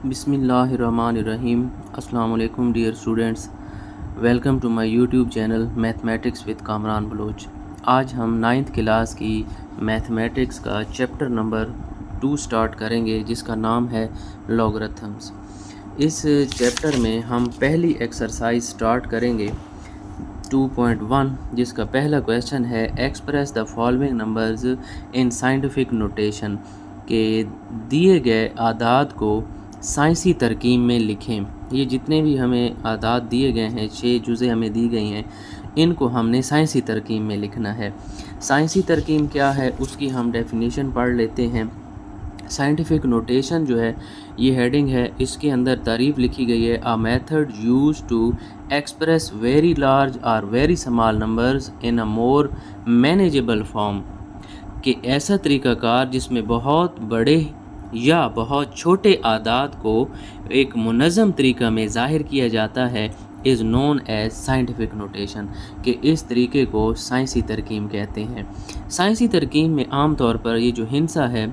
बिस्मिल्लाहिर्रहमानिर्रहीम। अस्सलाम वालेकुम dear students, welcome to my YouTube channel mathematics with Kamran Baloch. आज हम 9th क्लास की मैथमेटिक्स का चैप्टर नंबर 2 स्टार्ट करेंगे, जिसका नाम है लॉगरिथम्स। इस चैप्टर में हम पहली एक्सरसाइज स्टार्ट करेंगे 2.1, जिसका पहला क्वेश्चन है express the following numbers in scientific notation, के दिए गए आदाद को साइंसी तरकीब में लिखें। ये जितने भी हमें आदाद दिए गए हैं, 6 जुज़े हमें दी गई हैं, इनको हमने साइंसी तरकीब में लिखना है। साइंसी तरकीब क्या है उसकी हम डेफिनेशन पढ़ लेते हैं। साइंटिफिक नोटेशन जो है, ये हेडिंग है, इसके अंदर तारीफ़ लिखी गई है, a method use to express very large or very small numbers in a more manageable form, कि ऐसा तरीक़ाकार जिसमें बहुत बड़े या बहुत छोटे आदाद को एक मुनज़्ज़म तरीक़ा में ज़ाहिर किया जाता है, is known as scientific notation, कि इस तरीके को साइंसी तरकीब कहते हैं। साइंसी तरकीब में आम तौर पर ये जो हिंसा है,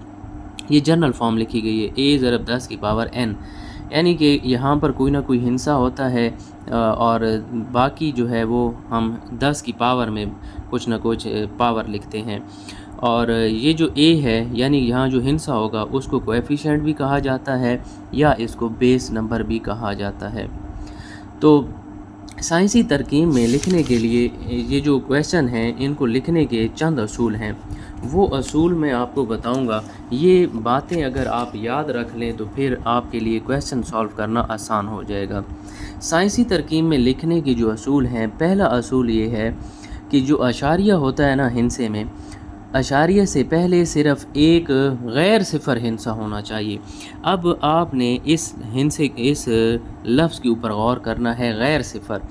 ये जनरल फॉर्म लिखी गई है a ज़रब 10 की पावर n, यानी कि यहाँ पर कोई ना कोई हिंसा होता है और बाकी जो है वो हम 10 की पावर में कुछ ना कुछ पावर लिखते हैं। और ये जो a है, यानी यहाँ जो हिंसा होगा उसको कोएफिशिएंट भी कहा जाता है या इसको बेस नंबर भी कहा जाता है। तो साइंसी तरकीब में लिखने के लिए ये जो क्वेश्चन हैं, इनको लिखने के चंद असूल हैं। वो असूल मैं आपको बताऊंगा। ये बातें अगर आप याद रख लें तो फिर आपके लिए क्वेश्चन सॉल्व करना आसान हो जाएगा। साइंसी तरकीब में लिखने के जो असूल हैं, पहला असूल ये है कि जो अशारिया होता है ना हिंसे में, अशारिया से पहले सिर्फ़ एक गैर सिफर हिंसा होना चाहिए। अब आपने इस हिंसे इस लफ्ज़ के ऊपर गौर करना है, गैर सिफर,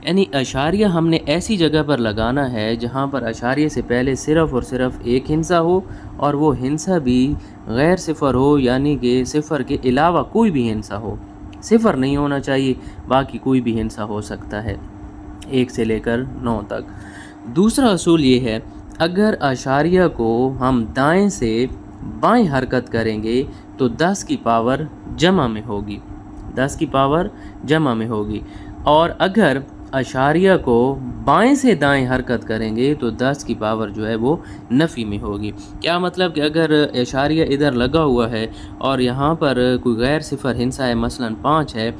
यानी अशारिया हमने ऐसी जगह पर लगाना है जहाँ पर अशारिया से पहले सिर्फ़ और सिर्फ एक हिंसा हो, और वो हिंसा भी गैर सिफर हो, यानी कि सिफर के अलावा कोई भी हिंसा हो। सिफर नहीं होना चाहिए, बाकी कोई भी हिंसा हो सकता है 1 से लेकर 9 तक। दूसरा असूल ये है, अगर अशारिया को हम दाएं से बाएं हरकत करेंगे तो 10 की पावर जमा में होगी, 10 की पावर जमा में होगी। और अगर अशारिया को बाएं से दाएं हरकत करेंगे तो 10 की पावर जो है वो नफ़ी में होगी। क्या मतलब कि अगर अशारिया इधर लगा हुआ है और यहाँ पर कोई गैर सिफर हिंसा है, मसलन 5 है,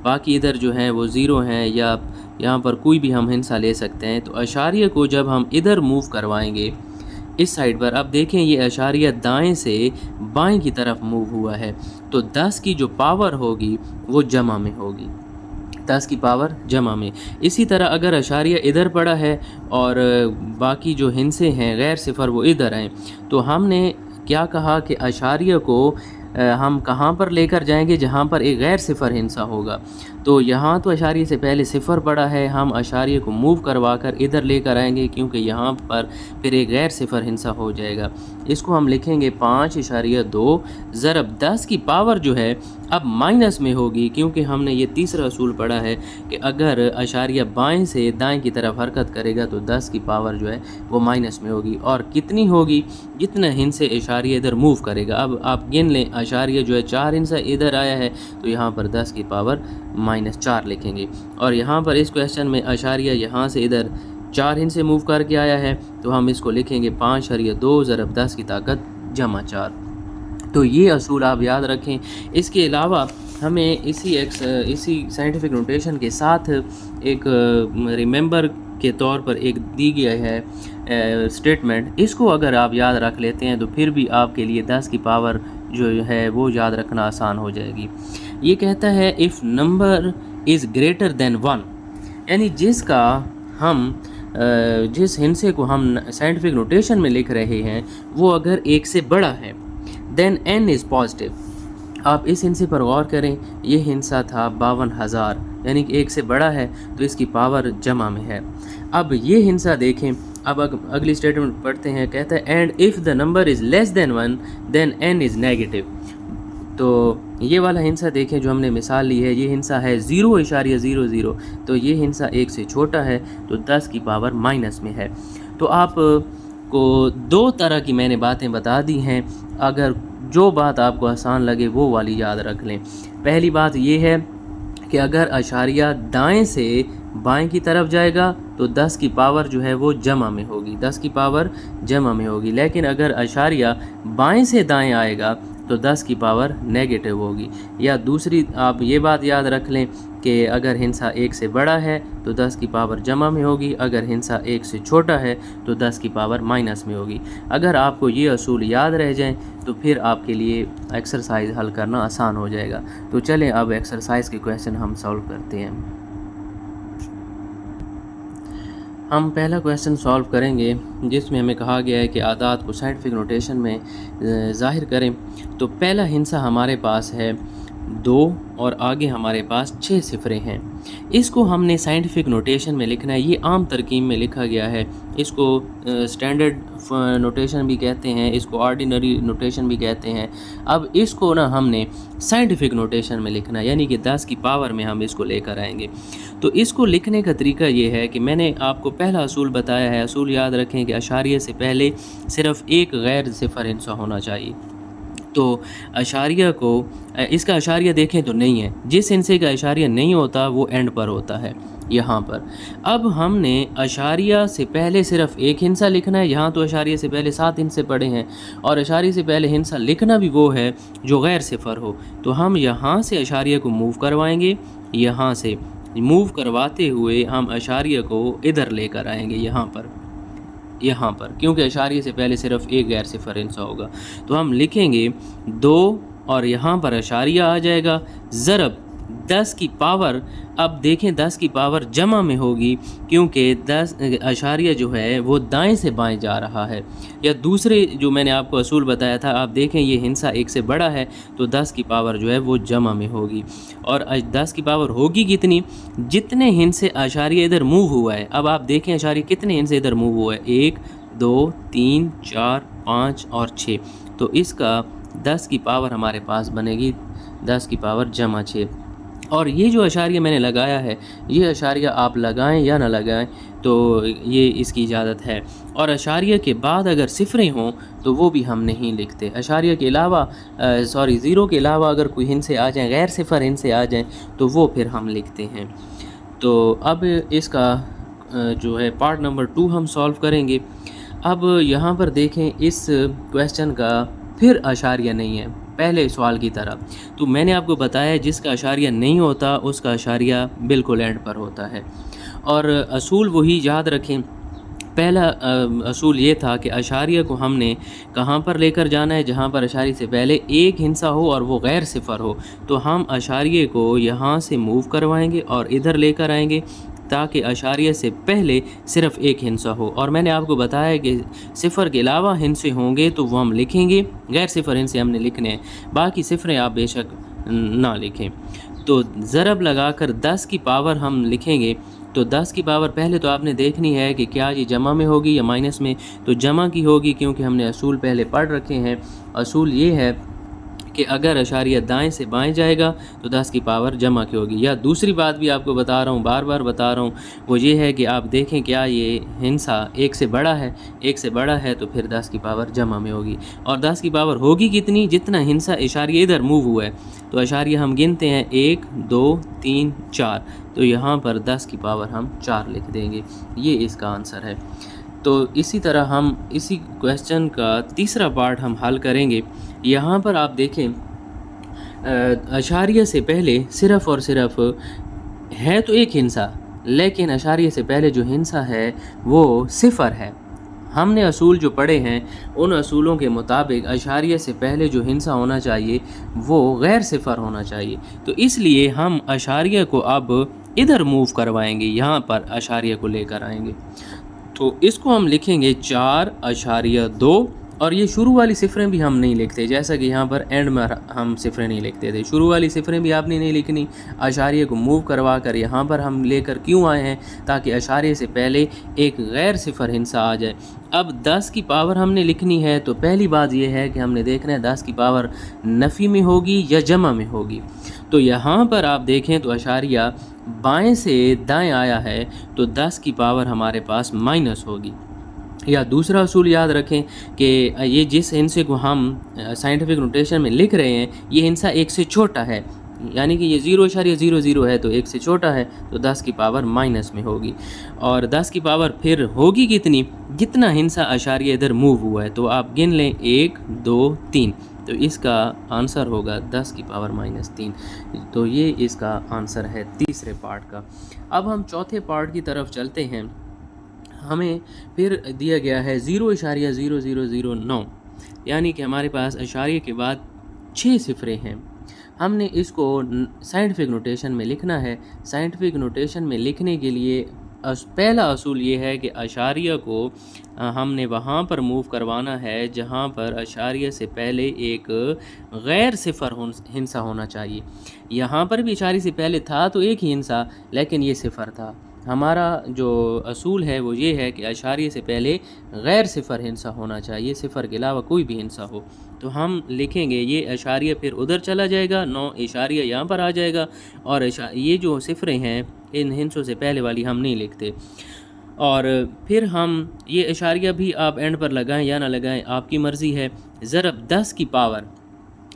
बाकी इधर जो है वो 0 हैं, या यहाँ पर कोई भी हम हिंसा ले सकते हैं, तो अशारिया को जब हम इधर मूव करवाएंगे इस साइड पर, अब देखें ये अशारिया दाएं से बाएं की तरफ मूव हुआ है, तो 10 की जो पावर होगी वो जमा में होगी, 10 की पावर जमा में। इसी तरह अगर अशारिया इधर पड़ा है और बाकी जो हिंसे हैं गैर सिफर वो इधर आएँ, तो हमने क्या कहा कि अशारिया को हम कहाँ पर लेकर जाएंगे, जहाँ पर एक गैर सिफर हिंसा होगा। तो यहाँ तो अशारिया से पहले सिफर पड़ा है, हम अशारिया को मूव करवा कर इधर लेकर आएंगे, क्योंकि यहाँ पर फिर एक गैर सिफर हिंसा हो जाएगा। इसको हम लिखेंगे 5.2 ज़रब 10 की पावर जो है अब माइनस में होगी, क्योंकि हमने ये तीसरा असूल पढ़ा है कि अगर अशारिया बाएं से दाएं की तरफ हरकत करेगा तो 10 की पावर जो है वो माइनस में होगी। और कितनी होगी, जितना हिंसे अशारिया इधर मूव करेगा। अब आप गिन लें, अशारिया जो है 4 हिंसा इधर आया है, तो यहाँ पर 10 की पावर -4 लिखेंगे। और यहाँ पर इस क्वेश्चन में अशारिया यहाँ से इधर 4 हिंसे मूव करके आया है, तो हम इसको लिखेंगे 5.2 ज़रब 10 की ताकत जमा 4। तो ये असूल आप याद रखें। इसके अलावा हमें इसी साइंटिफिक नोटेशन के साथ एक रिमेंबर के तौर पर एक दी गई है स्टेटमेंट, इसको अगर आप याद रख लेते हैं तो फिर भी आपके लिए 10 की पावर जो है वो याद रखना आसान हो जाएगी। ये कहता है if number is greater than 1, यानी जिस हिंसे को हम साइंटिफिक नोटेशन में लिख रहे हैं वो अगर 1 से बड़ा है, देन n इज़ पॉजिटिव। आप इस हिंसे पर गौर करें, ये हिंसा था 52,000, यानी कि 1 से बड़ा है तो इसकी पावर जमा में है। अब ये हिंसा देखें, अब अगली स्टेटमेंट पढ़ते हैं, कहता है and if the number is less than 1 then n is negative. तो ये वाला हिंसा देखें जो हमने मिसाल ली है, ये हिंसा है 0.00, तो ये हिंसा 1 से छोटा है, तो 10 की पावर माइनस में है। तो आप को 2 तरह की मैंने बातें बता दी हैं। अगर जो बात आपको आसान लगे वो वाली याद रख लें। पहली बात ये है कि अगर अशारिया दाएं से बाएं की तरफ जाएगा तो 10 की पावर जो है वो जमा में होगी, 10 की पावर जमा में होगी। लेकिन अगर अशारिया बाएं से दाएं आएगा तो 10 की पावर नेगेटिव होगी। या दूसरी आप ये बात याद रख लें कि अगर हिंसा 1 से बड़ा है तो 10 की पावर जमा में होगी, अगर हिंसा 1 से छोटा है तो 10 की पावर माइनस में होगी। अगर आपको ये असूल याद रह जाएं तो फिर आपके लिए एक्सरसाइज हल करना आसान हो जाएगा। तो चलें अब एक्सरसाइज के क्वेश्चन हम सॉल्व करते हैं। हम पहला क्वेश्चन सॉल्व करेंगे जिसमें हमें कहा गया है कि आदात को साइंटिफिक नोटेशन में ज़ाहिर करें। तो पहला हिंसा हमारे पास है 2 और आगे हमारे पास 6 सिफरें हैं। इसको हमने साइंटिफिक नोटेशन में लिखना है। ये आम तरकीब में लिखा गया है, इसको स्टैंडर्ड नोटेशन भी कहते हैं, इसको ऑर्डिनरी नोटेशन भी कहते हैं। अब इसको ना हमने साइंटिफिक नोटेशन में लिखना है, यानी कि 10 की पावर में हम इसको लेकर आएंगे। तो इसको लिखने का तरीका ये है कि मैंने आपको पहला असूल बताया है। असूल याद रखें कि अशारिये से पहले सिर्फ़ एक गैर सिफर हिंसा होना चाहिए। तो अशारिया को, इसका अशारिया देखें तो नहीं है, जिस हिंसे का अशारिया नहीं होता वो एंड पर होता है यहाँ पर। अब हमने अशारिया से पहले सिर्फ एक हिंसा लिखना है। यहाँ तो अशारिया से पहले 7 हिंसे पड़े हैं और अशारिया से पहले हिंसा लिखना भी वो है जो गैर सिफर हो। तो हम यहाँ से अशारिया को मूव करवाएंगे, यहाँ से मूव करवाते हुए हम अशारिया को इधर लेकर आएंगे यहाँ पर, क्योंकि अशारिये से पहले सिर्फ एक गैर सिफर हिंसा होगा। तो हम लिखेंगे 2 और यहाँ पर अशारिया आ जाएगा, ज़रब 10 की पावर। अब देखें 10 की पावर जमा में होगी क्योंकि 10 अशारिया जो है वो दाएं से बाएं जा रहा है। या दूसरे जो मैंने आपको असूल बताया था, आप देखें ये हिंसा 1 से बड़ा है तो 10 की पावर जो है वो जमा में होगी। और 10 की पावर होगी कितनी, जितने हिंसे अशारिया इधर मूव हुआ है। अब आप देखें अशारिया कितने हिंसे इधर मूव हुआ है, 1 2 3 4 5 और 6। तो इसका 10 की पावर हमारे पास बनेगी 10 की पावर जमा 6। और ये जो अशारिया मैंने लगाया है, ये अशारिया आप लगाएं या ना लगाएं तो ये इसकी इजाज़त है। और अशारिया के बाद अगर सिफरें हों तो वो भी हम नहीं लिखते। अशारिया के अलावा ज़ीरो के अलावा अगर कोई हिंसे आ जाएं, गैर सिफर हिंसे आ जाएं तो वो फिर हम लिखते हैं। तो अब इसका जो है पार्ट नंबर 2 हम सॉल्व करेंगे। अब यहाँ पर देखें इस क्वेश्चन का फिर अशारिया नहीं है पहले सवाल की तरह। तो मैंने आपको बताया जिसका अशारिया नहीं होता उसका अशारिया बिल्कुल एंड पर होता है। और असूल वही याद रखें, पहला असूल ये था कि अशारिया को हमने कहाँ पर लेकर जाना है, जहाँ पर अशारिये से पहले एक हिंसा हो और वो गैर सिफर हो। तो हम अशारिये को यहाँ से मूव करवाएंगे और इधर लेकर आएंगे ताकि अशारिये से पहले सिर्फ़ एक हिंसा हो। और मैंने आपको बताया कि सिफर के अलावा हिंसे होंगे तो वो हम लिखेंगे, गैर सिफर हिंसे हमने लिखने हैं, बाकी सिफरें आप बेशक ना लिखें। तो ज़रब लगाकर 10 की पावर हम लिखेंगे। तो 10 की पावर पहले तो आपने देखनी है कि क्या ये जमा में होगी या माइनस में। तो जमा की होगी क्योंकि हमने असूल पहले पढ़ रखे हैं। असूल ये है कि अगर अशारिया दाएं से बाएं जाएगा तो 10 की पावर जमा की होगी। या दूसरी बात भी आपको बता रहा हूँ, बार बार बता रहा हूँ, वो ये है कि आप देखें क्या ये हिंसा 1 से बड़ा है, 1 से बड़ा है तो फिर 10 की पावर जमा में होगी। और 10 की पावर होगी कितनी, जितना हिंसा इशारिया इधर मूव हुआ है। तो अशारिया हम गिनते हैं 1 2 3 4, तो यहाँ पर 10 की पावर हम 4 लिख देंगे। ये इसका आंसर है। तो इसी तरह हम इसी क्वेश्चन का तीसरा पार्ट हम हल करेंगे। यहाँ पर आप देखें अशारिया से पहले सिर्फ़ और सिर्फ है तो एक हिंसा, लेकिन अशारिया से पहले जो हिंसा है वो सिफर है। हमने असूल जो पढ़े हैं उन असूलों के मुताबिक अशारिया से पहले जो हिंसा होना चाहिए वो गैर सिफर होना चाहिए। तो इसलिए हम अशारिया को अब इधर मूव करवाएंगे, यहाँ पर अशारिया को लेकर आएंगे। तो इसको हम लिखेंगे 4.2 और ये शुरू वाली सिफरें भी हम नहीं लिखते, जैसा कि यहाँ पर एंड में हम सिफरें नहीं लिखते थे। शुरू वाली सिफरें भी आपने नहीं लिखनी। अशारिये को मूव करवा कर यहाँ पर हम लेकर क्यों आए हैं, ताकि अशारिये से पहले एक गैर सिफर हिंसा आ जाए। अब 10 की पावर हमने लिखनी है, तो पहली बात यह है कि हमने देखना है 10 की पावर नफ़ी में होगी या जमा में होगी। तो यहाँ पर आप देखें तो अशारिया बाएं से दाएं आया है, तो 10 की पावर हमारे पास माइनस होगी। या दूसरा असूल याद रखें कि ये जिस हिंसे को हम साइंटिफिक नोटेशन में लिख रहे हैं ये हिंसा 1 से छोटा है, यानी कि ये 0.00 है तो 1 से छोटा है तो 10 की पावर माइनस में होगी। और 10 की पावर फिर होगी कितनी, जितना हिंसा अशारिया इधर मूव हुआ है। तो आप गिन लें 1 2 3, तो इसका आंसर होगा 10 की पावर -3। तो ये इसका आंसर है तीसरे पार्ट का। अब हम चौथे पार्ट की तरफ चलते हैं। हमें फिर दिया गया है 0.0009, यानी कि हमारे पास अशारिये के बाद 6 सिफरे हैं। हमने इसको साइंटिफिक नोटेशन में लिखना है। साइंटिफिक नोटेशन में लिखने के लिए पहला असूल ये है कि अशारिया को हमने वहाँ पर मूव करवाना है जहाँ पर अशारिया से पहले एक गैर सिफर हिंसा होना चाहिए। यहाँ पर भी अशारिया से पहले था तो एक ही हिंसा, लेकिन ये सिफर था। हमारा जो असूल है वो ये है कि अशारिये से पहले गैर सिफर हिंसा होना चाहिए, सिफर के अलावा कोई भी हिंसा हो। तो हम लिखेंगे ये अशारिया फिर उधर चला जाएगा, 9 इशारिया यहाँ पर आ जाएगा, और ये जो सिफरें हैं इन हिंसों से पहले वाली हम नहीं लिखते। और फिर हम ये इशारिया भी आप एंड पर लगाएं या ना लगाएं, आपकी मर्ज़ी है। ज़रब 10 की पावर,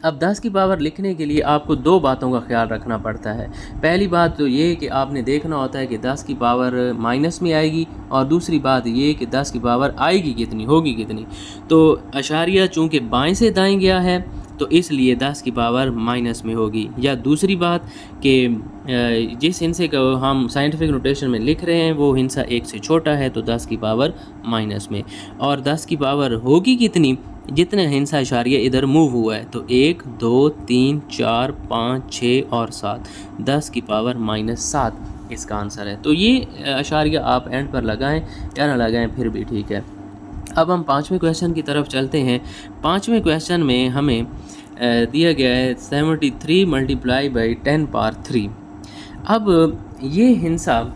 अब 10 की पावर लिखने के लिए आपको 2 बातों का ख्याल रखना पड़ता है। पहली बात तो ये कि आपने देखना होता है कि 10 की पावर माइनस में आएगी, और दूसरी बात ये कि 10 की पावर आएगी कितनी, होगी कितनी। तो अशारिया चूँकि बाएं से दाएं गया है तो इसलिए 10 की पावर माइनस में होगी। या दूसरी बात कि जिस हिंसे को हम साइंटिफिक नोटेशन में लिख रहे हैं वो हिंसा 1 से छोटा है तो 10 की पावर माइनस में। और 10 की पावर होगी कितनी, जितने हिंसा इशारिया इधर मूव हुआ है। तो 1 2 3 4 5 6 और 7, 10 की पावर -7 इसका आंसर है। तो ये अशारिया आप एंड पर लगाएं या ना लगाएं फिर भी ठीक है। अब हम 5वें क्वेश्चन की तरफ चलते हैं। 5वें क्वेश्चन में हमें दिया गया है 73 × 10 पावर 3। अब ये हिंसा,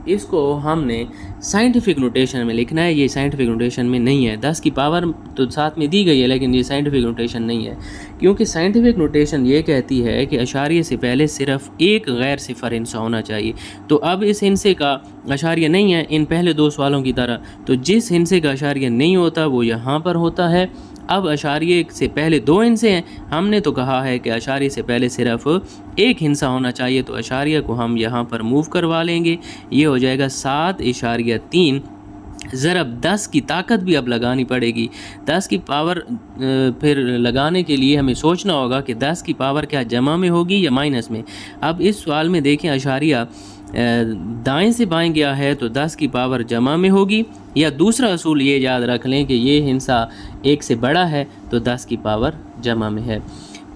इसको हमने साइंटिफिक नोटेशन में लिखना है। ये साइंटिफिक नोटेशन में नहीं है। 10 की पावर तो साथ में दी गई है लेकिन ये साइंटिफिक नोटेशन नहीं है, क्योंकि साइंटिफिक नोटेशन ये कहती है कि अशारिये से पहले सिर्फ एक गैर सिफर हिंसा होना चाहिए। तो अब इस हिंसे का अशारिया नहीं है इन पहले 2 सवालों की तरह, तो जिस हिंसे का अशारिया नहीं होता वो यहाँ पर होता है। अब अशारिये से पहले 2 हिंसे हैं, हमने तो कहा है कि अशारिये से पहले सिर्फ एक हिंसा होना चाहिए, तो अशारिया को हम यहाँ पर मूव करवा लेंगे। ये हो जाएगा 7.3। ज़रब 10 की ताकत भी अब लगानी पड़ेगी। 10 की पावर फिर लगाने के लिए हमें सोचना होगा कि 10 की पावर क्या जमा में होगी या माइनस में। अब इस सवाल में देखें अशारिया दाएं से बाएं गया है तो 10 की पावर जमा में होगी, या दूसरा असूल ये याद रख लें कि ये हिंसा 1 से बड़ा है तो 10 की पावर जमा में है।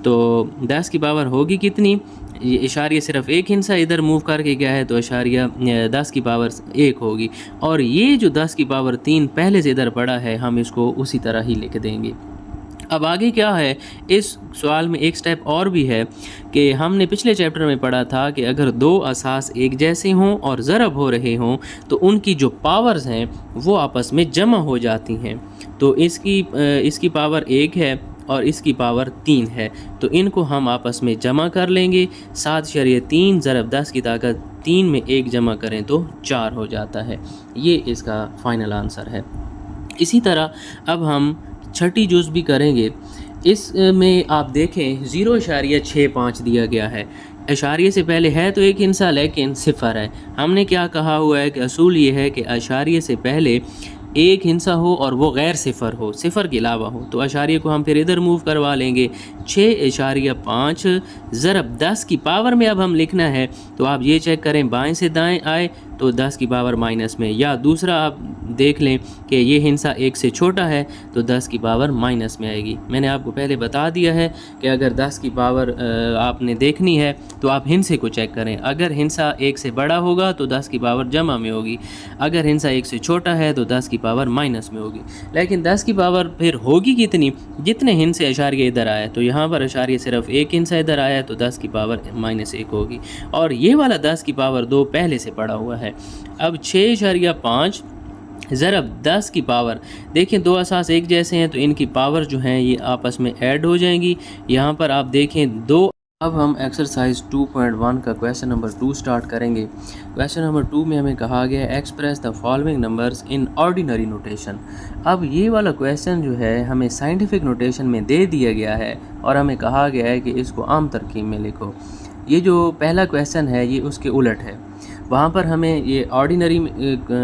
तो 10 की पावर होगी कितनी, ये इशारिया सिर्फ एक हिंसा इधर मूव करके गया है तो इशारिया 10 की पावर 1 होगी, और ये जो 10 की पावर 3 पहले से इधर पड़ा है हम इसको उसी तरह ही लिख देंगे। अब आगे क्या है, इस सवाल में एक स्टेप और भी है कि हमने पिछले चैप्टर में पढ़ा था कि अगर 2 असास एक जैसे हों और ज़रब हो रहे हों तो उनकी जो पावर्स हैं वो आपस में जमा हो जाती हैं। तो इसकी पावर 1 है और इसकी पावर 3 है, तो इनको हम आपस में जमा कर लेंगे। 7.3 ज़रब 10 की ताकत 3 में 1 जमा करें तो 4 हो जाता है। ये इसका फाइनल आंसर है। इसी तरह अब हम छठी जुज़ भी करेंगे। इसमें आप देखें 0.65 दिया गया है। अशारिये से पहले है तो एक हिंसा लेकिन सिफर है। हमने क्या कहा हुआ है कि असूल ये है कि अशारिये से पहले एक हिंसा हो और वो गैर सिफर हो, सिफर के अलावा हो। तो अशारिये को हम फिर इधर मूव करवा लेंगे। 6.5 ज़रब 10 की पावर में अब हम लिखना है, तो आप ये चेक करें बाएं से दाएं आए तो 10 की पावर माइनस में, या दूसरा आप देख लें कि ये हिंसा 1 से छोटा है तो 10 की पावर माइनस में आएगी। मैंने आपको पहले बता दिया है कि अगर 10 की पावर आपने देखनी है तो आप हिंसे को चेक करें। अगर हिंसा 1 से बड़ा होगा तो 10 की पावर जमा में होगी, अगर हिंसा 1 से छोटा है तो 10 की पावर माइनस में होगी। लेकिन 10 की पावर फिर होगी कितनी, जितने हिंसे अशारिये इधर आए। तो यहाँ पर अशारिये सिर्फ एक हिंसा इधर आया तो 10 की पावर -1 होगी, और ये वाला 10 की पावर 2 पहले से पड़ा हुआ है। अब 6.5 ज़रब 10 की पावर, देखें 2 असास एक जैसे हैं तो इनकी पावर जो हैं ये आपस में ऐड हो जाएंगी। यहाँ पर आप देखें 2 اب ہم ایکسرسائز 2.1 کا کویشچن نمبر 2 سٹارٹ کریں گے۔ کویشچن نمبر 2 میں ہمیں کہا گیا ہے express the following numbers in ordinary notation. اب یہ والا کویشچن جو ہے ہمیں سائنٹیفک نوٹیشن میں دے دیا گیا ہے اور ہمیں کہا گیا ہے کہ اس کو عام ترکیب میں لکھو۔ یہ جو پہلا کویشچن ہے یہ اس کے الٹ ہے، وہاں پر ہمیں یہ آرڈینری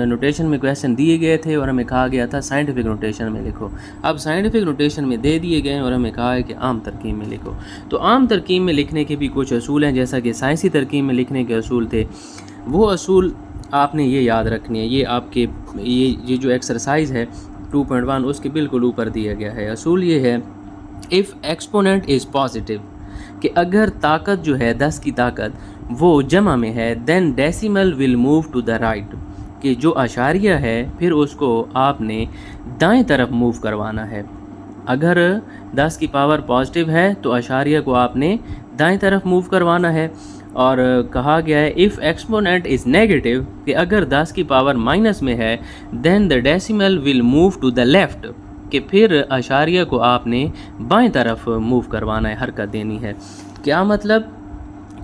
نوٹیشن میں کویشچن دیے گئے تھے اور ہمیں کہا گیا تھا سائنٹیفک نوٹیشن میں لکھو۔ اب سائنٹیفک نوٹیشن میں دے دیے گئے ہیں اور ہمیں کہا ہے کہ عام ترکیب میں لکھو۔ تو عام ترکیب میں لکھنے کے بھی کچھ اصول ہیں، جیسا کہ سائنسی ترکیب میں لکھنے کے اصول تھے، وہ اصول آپ نے یہ یاد رکھنے ہیں۔ یہ آپ کے یہ جو ایکسرسائز ہے 2.1 اس کے بالکل اوپر دیا گیا ہے۔ اصول یہ ہے اف ایکسپوننٹ از پازیٹیو، کہ اگر طاقت جو ہے 10 کی طاقت وہ جمع میں ہے، then decimal will move to the right, کہ جو اشاریہ ہے پھر اس کو آپ نے دائیں طرف موو کروانا ہے۔ اگر 10 کی پاور پازیٹیو ہے تو اشاریہ کو آپ نے دائیں طرف موو کروانا ہے۔ اور کہا گیا ہے اف ایکسپوننٹ از نیگیٹو، کہ اگر 10 کی پاور مائنس میں ہے، then the decimal will move to the left, کہ پھر اشاریہ کو آپ نے بائیں طرف موو کروانا ہے، حرکت دینی ہے۔ کیا مطلب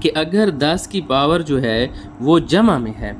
کہ اگر 10 کی پاور جو ہے وہ جمع میں ہے،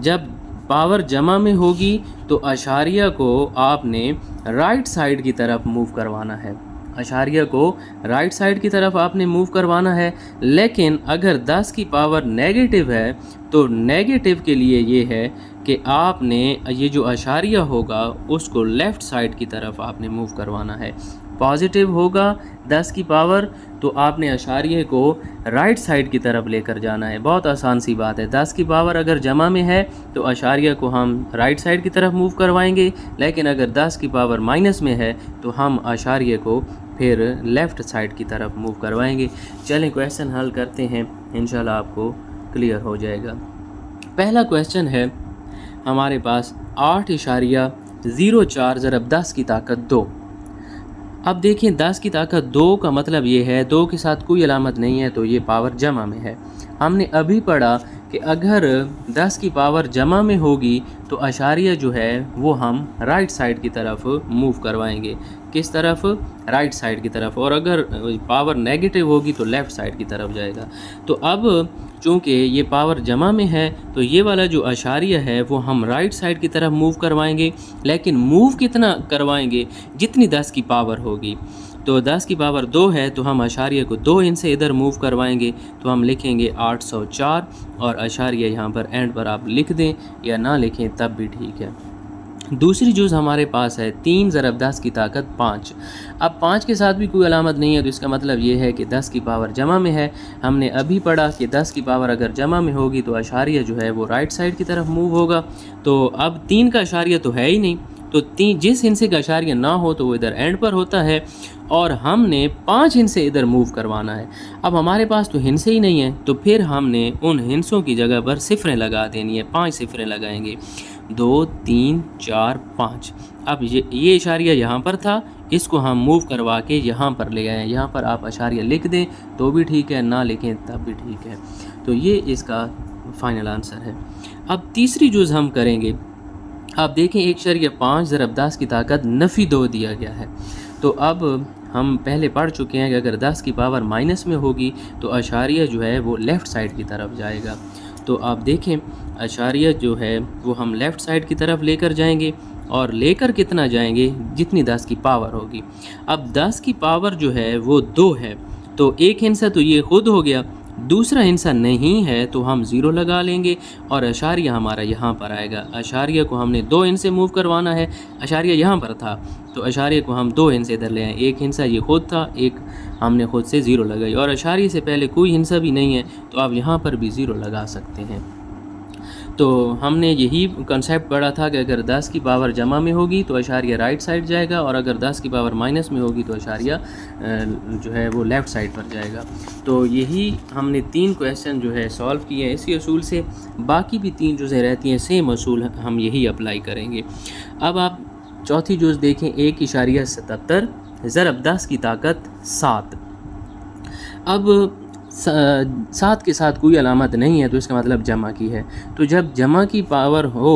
جب پاور جمع میں ہوگی تو اشاریہ کو آپ نے رائٹ سائڈ کی طرف موو کروانا ہے، اشاریہ کو رائٹ سائڈ کی طرف آپ نے موو کروانا ہے۔ لیکن اگر 10 کی پاور نیگیٹو ہے تو نیگیٹو کے لیے یہ ہے کہ آپ نے یہ جو اشاریہ ہوگا اس کو لیفٹ سائڈ کی طرف آپ نے موو کروانا ہے۔ پازیٹیو ہوگا 10 کی پاور تو آپ نے اشاریہ کو رائٹ سائڈ کی طرف لے کر جانا ہے۔ بہت آسان سی بات ہے، 10 کی پاور اگر جمع میں ہے تو اشاریہ کو ہم رائٹ سائڈ کی طرف موو کروائیں گے، لیکن اگر 10 کی پاور مائنس میں ہے تو ہم اشاریہ کو پھر لیفٹ سائڈ کی طرف موو کروائیں گے۔ چلیں کویشچن حل کرتے ہیں، انشاءاللہ آپ کو کلیئر ہو جائے گا۔ پہلا کویشچن ہے ہمارے پاس 8.04 ضرب 10 کی طاقت 2۔ اب دیکھیں 10 کی طاقت 2 کا مطلب یہ ہے 2 کے ساتھ کوئی علامت نہیں ہے تو یہ پاور جمع میں ہے۔ ہم نے ابھی پڑھا کہ اگر 10 کی پاور جمع میں ہوگی تو اشاریہ جو ہے وہ ہم رائٹ سائڈ کی طرف موو کروائیں گے۔ کس طرف؟ رائٹ سائڈ کی طرف، اور اگر پاور نیگیٹو ہوگی تو لیفٹ سائڈ کی طرف جائے گا۔ تو اب چونکہ یہ پاور جمع میں ہے تو یہ والا جو اشاریہ ہے وہ ہم رائٹ سائڈ کی طرف موو کروائیں گے، لیکن موو کتنا کروائیں گے؟ جتنی 10 کی پاور ہوگی۔ تو 10 کی پاور 2 ہے تو ہم اشاریہ کو 2 ان سے ادھر موو کروائیں گے، تو ہم لکھیں گے 804 اور اشاریہ یہاں پر اینڈ پر آپ لکھ دیں یا نہ لکھیں تب بھی ٹھیک ہے۔ دوسری جز ہمارے پاس ہے 3 ضرب 10 کی طاقت 5۔ اب 5 کے ساتھ بھی کوئی علامت نہیں ہے تو اس کا مطلب یہ ہے کہ 10 کی پاور جمع میں ہے۔ ہم نے ابھی پڑھا کہ 10 کی پاور اگر جمع میں ہوگی تو اشاریہ جو ہے وہ رائٹ سائڈ کی طرف موو ہوگا۔ تو اب 3 کا اشاریہ تو ہے ہی نہیں، تو جس ہندسے کا اشاریہ نہ ہو تو وہ ادھر اینڈ پر ہوتا ہے، اور ہم نے 5 ہندسے ادھر موو کروانا ہے۔ اب ہمارے پاس تو ہندسے ہی نہیں ہیں تو پھر ہم نے ان ہندسوں کی جگہ پر صفریں لگا دینی ہے، 5 صفریں لگائیں گے، 2 3 4 5۔ اب یہ اشاریہ یہاں پر تھا، اس کو ہم موو کروا کے یہاں پر لے آئے ہیں۔ یہاں پر آپ اشاریہ لکھ دیں تو بھی ٹھیک ہے، نہ لکھیں تب بھی ٹھیک ہے۔ تو یہ اس کا فائنل آنسر ہے۔ اب تیسری جز ہم کریں گے۔ آپ دیکھیں 1.5 ضرب 10 کی طاقت نفی 2 دیا گیا ہے۔ تو اب ہم پہلے پڑھ چکے ہیں کہ اگر 10 کی پاور مائنس میں ہوگی تو اشاریہ جو ہے وہ لیفٹ سائڈ کی طرف جائے گا۔ تو آپ دیکھیں اشاریہ جو ہے وہ ہم لیفٹ سائڈ کی طرف لے کر جائیں گے، اور لے کر کتنا جائیں گے؟ جتنی 10 کی پاور ہوگی۔ اب 10 کی پاور جو ہے وہ 2 ہے تو ایک ہندسہ تو یہ خود ہو گیا، دوسرا ہندسہ نہیں ہے تو ہم 0 لگا لیں گے اور اشاریہ ہمارا یہاں پر آئے گا۔ اشاریہ کو ہم نے 2 ہندسے موو کروانا ہے، اشاریہ یہاں پر تھا تو اشاریہ کو ہم 2 ہندسے ادھر لے آئیں، ایک ہندسہ یہ خود تھا، ایک ہم نے خود سے 0 لگائی، اور اشاریہ سے پہلے کوئی ہندسہ بھی نہیں ہے تو آپ یہاں پر بھی 0 لگا سکتے ہیں۔ تو ہم نے یہی کنسیپٹ پڑھا تھا کہ اگر 10 کی پاور جمع میں ہوگی تو اشاریہ رائٹ سائڈ جائے گا، اور اگر 10 کی پاور مائنس میں ہوگی تو اشاریہ جو ہے وہ لیفٹ سائڈ پر جائے گا۔ تو یہی ہم نے 3 کویشچن جو ہے سالو کیے ہیں اسی اصول سے، باقی بھی 3 جزیں رہتی ہیں سیم اصول ہم یہی اپلائی کریں گے۔ اب آپ چوتھی جز دیکھیں 1.77 ضرب 10 کی طاقت 7۔ اب 7 کے ساتھ کوئی علامت نہیں ہے تو اس کا مطلب جمع کی ہے۔ تو جب جمع کی پاور ہو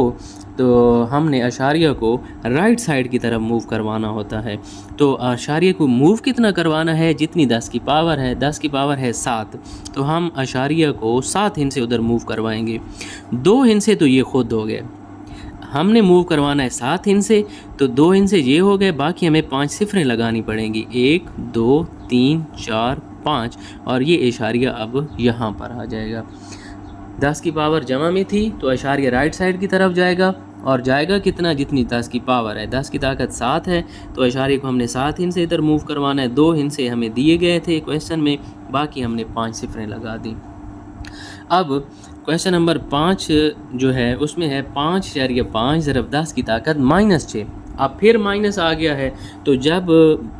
तो हमने अशारिया को राइट साइड की तरफ मूव करवाना होता है। तो अशारिया को मूव कितना करवाना है, जितनी 10 की पावर है, 10 की पावर है 7, तो हम अशारिया को 7 हिस्से उधर मूव करवाएंगे। 2 हिस्से तो ये खुद हो गए, हमने मूव करवाना है 7 हिस्से, तो 2 हिस्से ये हो गए, बाकी हमें 5 सिफरें लगानी पड़ेंगी, 1 2 3 4 5, और ये इशारिया अब यहाँ पर आ जाएगा। 10 की पावर जमा में थी तो इशारिया राइट साइड की तरफ जाएगा, और जाएगा कितना, जितनी 10 की पावर है। 10 की ताकत 7 है, तो इशारे को हमने 7 हिस्से इधर मूव करवाना है। 2 हिस्से हमें दिए गए थे क्वेश्चन में, बाकी हमने 5 सिफरें लगा दी। अब क्वेश्चन नंबर 5 जो है उसमें है 5.5 ज़रब 10 की ताकत -6। अब फिर माइनस आ गया है, तो जब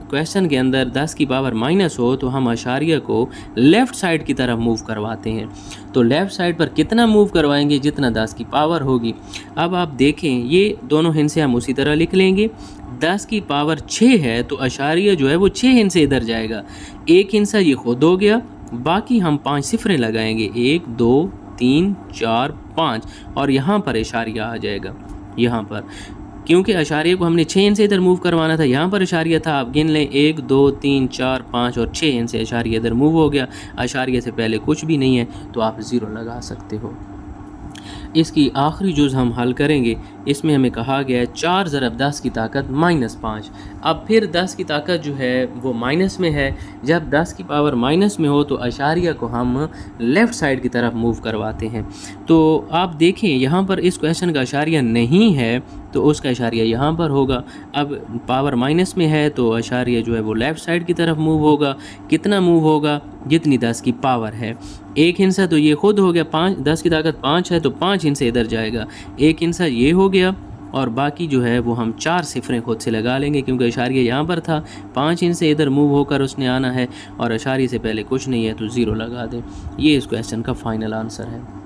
क्वेश्चन के अंदर 10 की पावर माइनस हो तो हम अशारिया को लेफ़्ट साइड की तरफ मूव करवाते हैं। तो लेफ़्ट साइड पर कितना मूव करवाएंगे, जितना 10 की पावर होगी। अब आप देखें, ये दोनों हिस्से हम उसी तरह लिख लेंगे। 10 की पावर 6 है तो अशारिया जो है वो 6 हिस्से इधर जाएगा, एक हिस्सा ये खुद हो गया, बाकी हम 5 सिफरें लगाएंगे, 1 2 3 4 5, और यहाँ पर इशारिया आ जाएगा। यहाँ पर क्योंकि अशारिया को हमने 6 हिस्से इधर मूव करवाना था, यहाँ पर इशारिया था, आप गिन लें 1 2 3 4 5 और 6 हिस्से इशारिया इधर मूव हो गया। अशारिया से पहले कुछ भी नहीं है तो आप 0 लगा सकते हो। इसकी आखिरी जुज़ हम हल करेंगे, इसमें हमें कहा गया है 4 ज़रब 10 की ताकत -5। अब फिर 10 की ताकत जो है वो माइनस में है, जब 10 की पावर माइनस में हो तो अशारिया को हम लेफ़्ट साइड की तरफ मूव करवाते हैं। तो आप देखें यहाँ पर इस क्वेश्चन का अशारिया नहीं है तो उसका अशारिया यहाँ पर होगा। अब पावर माइनस में है तो अशारिया जो है वो लेफ़्ट साइड की तरफ मूव होगा। कितना मूव होगा, जितनी 10 की पावर है। एक हिस्सा तो ये खुद हो गया, 10 की ताकत 5 है तो 5 हिस्से इधर जाएगा, एक हिस्सा ये हो गया, और बाकी जो है वो हम 4 सिफरें खुद से लगा लेंगे, क्योंकि इशारिया यहाँ पर था, 5 हिस्से इधर मूव होकर उसने आना है, और इशारे से पहले कुछ नहीं है तो 0 लगा दें। ये इस क्वेश्चन का फाइनल आंसर है।